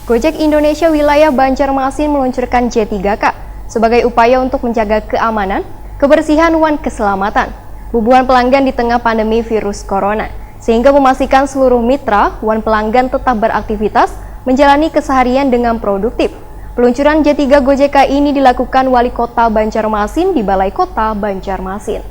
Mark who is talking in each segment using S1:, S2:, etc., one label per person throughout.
S1: Gojek Indonesia wilayah Banjarmasin meluncurkan J3K sebagai upaya untuk menjaga keamanan, kebersihan, dan keselamatan hubungan pelanggan di tengah pandemi virus corona, sehingga memastikan seluruh mitra dan pelanggan tetap beraktivitas menjalani keseharian dengan produktif. Peluncuran J3 Gojek ini dilakukan Wali Kota Banjarmasin di Balai Kota Banjarmasin.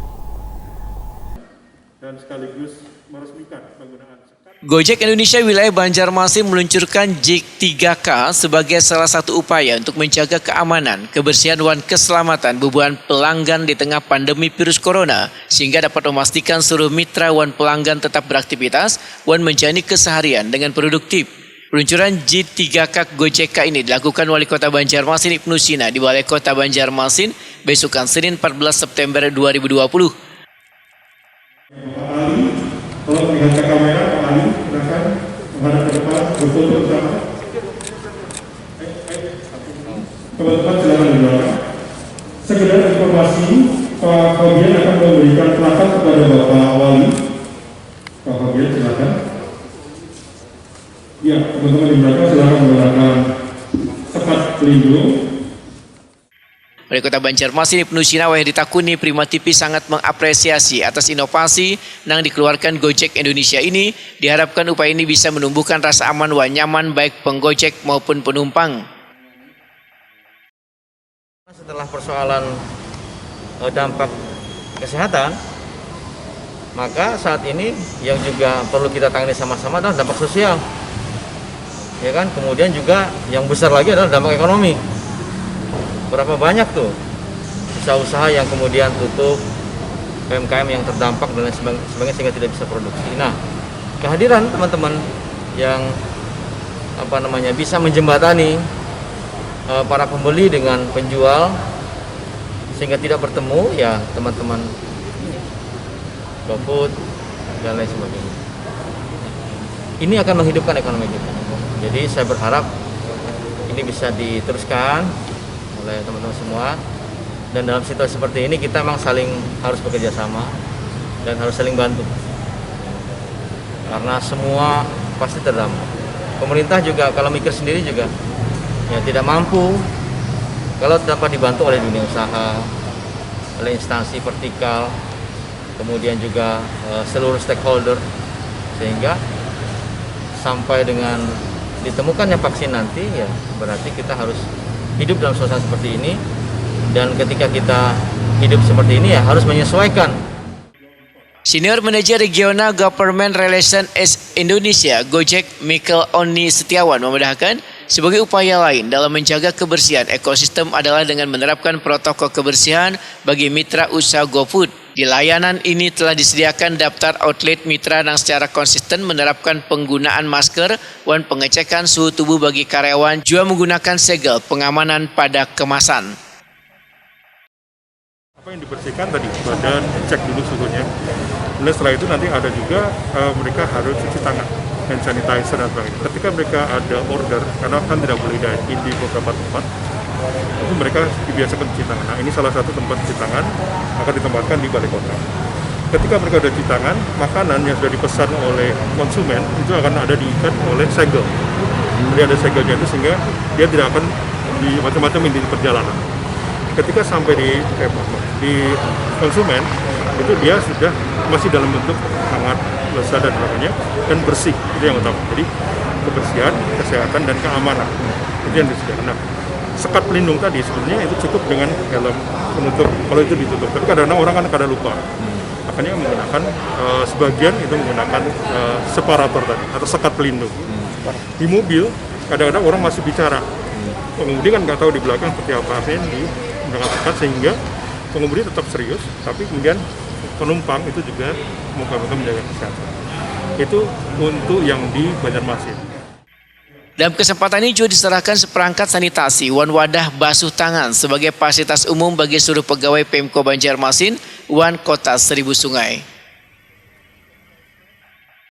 S2: Dan sekaligus meresmikan penggunaan
S3: Gojek Indonesia wilayah Banjarmasin meluncurkan J3K sebagai salah satu upaya untuk menjaga keamanan, kebersihan, dan keselamatan hubungan pelanggan di tengah pandemi virus corona, sehingga dapat memastikan seluruh mitra dan pelanggan tetap beraktivitas dan menjalani keseharian dengan produktif. Peluncuran J3K Gojek ini dilakukan Wali Kota Banjarmasin Ibnu Sina di Balai Kota Banjarmasin besokan Senin 14 September 2020.
S2: Kalau melihat ke kamera, Pak Ali, silakan menghadap ke depan, berfoto bersama. Teman-teman silakan di belakang. Sekedar informasi, Pak Fabian akan memberikan plakat kepada Bapak Wali. Pak Fabian silakan. Ya, teman-teman di belakang silakan menggunakan sekat pelindung.
S3: Wali Kota Banjarmasin Ibnu Sina yang ditakuni Prima TV sangat mengapresiasi atas inovasi yang dikeluarkan Gojek Indonesia ini. Diharapkan upaya ini bisa menumbuhkan rasa aman dan nyaman baik penggojek maupun penumpang.
S4: Setelah persoalan dampak kesehatan, maka saat ini yang juga perlu kita tangani sama-sama adalah dampak sosial, ya kan? Kemudian juga yang besar lagi adalah dampak ekonomi. Berapa banyak tuh usaha-usaha yang kemudian tutup, UMKM yang terdampak dan lain sebagainya sehingga tidak bisa produksi. Nah, kehadiran teman-teman yang bisa menjembatani para pembeli dengan penjual sehingga tidak bertemu, ya teman-teman GoFood dan lain sebagainya. Ini akan menghidupkan ekonomi kita. Jadi saya berharap ini bisa diteruskan oleh teman-teman semua, dan dalam situasi seperti ini kita memang harus bekerja sama dan harus saling bantu karena semua pasti terdampak. Pemerintah juga kalau mikir sendiri juga ya tidak mampu kalau dapat dibantu oleh dunia usaha, oleh instansi vertikal, kemudian juga seluruh stakeholder, sehingga sampai dengan ditemukannya vaksin nanti, ya berarti kita harus hidup dalam suasana seperti ini, dan ketika kita hidup seperti ini ya harus menyesuaikan.
S3: Senior Manager Regional Government Relation Indonesia Gojek Michael Oni Setiawan memudahkan sebagai upaya lain dalam menjaga kebersihan ekosistem adalah dengan menerapkan protokol kebersihan bagi mitra usaha GoFood. Di layanan ini telah disediakan daftar outlet mitra yang secara konsisten menerapkan penggunaan masker dan pengecekan suhu tubuh bagi karyawan, juga menggunakan segel pengamanan pada kemasan.
S2: Apa yang dibersihkan tadi, badan cek dulu suhunya. Kemudian setelah itu nanti ada juga mereka harus cuci tangan, hand sanitizer dan sebagainya. Ketika mereka ada order, karena kan tidak boleh dine-in di beberapa tempat, itu mereka dibiasakan cuci tangan. Nah, ini salah satu tempat cuci tangan akan ditempatkan di Balai Kota. Ketika mereka sudah cuci tangan, makanan yang sudah dipesan oleh konsumen itu akan ada diikat oleh segel. Jadi ada segelnya itu sehingga dia tidak akan di macam-macam di perjalanan. Ketika sampai di konsumen, itu dia sudah masih dalam bentuk hangat, lezat dan sebagainya, dan bersih. Itu yang utama. Jadi kebersihan, kesehatan, dan keamanan itu yang disediakan. Nah, sekat pelindung tadi sebenarnya itu cukup dengan helm penutup kalau itu ditutup. Tapi kadang-kadang orang kan kadang lupa. Makanya menggunakan sebagian itu menggunakan separator tadi atau sekat pelindung. Di mobil kadang-kadang orang masih bicara. Pengemudi kan nggak tahu di belakang seperti apa sih di menggunakan sekat, sehingga pengemudi tetap serius, tapi kemudian penumpang itu juga muka-muka menjaga kesehatan. Itu untuk yang di Banjarmasin.
S3: Dalam kesempatan ini juga diserahkan seperangkat sanitasi dan wadah basuh tangan sebagai fasilitas umum bagi seluruh pegawai Pemko Banjarmasin dan Kota Seribu Sungai.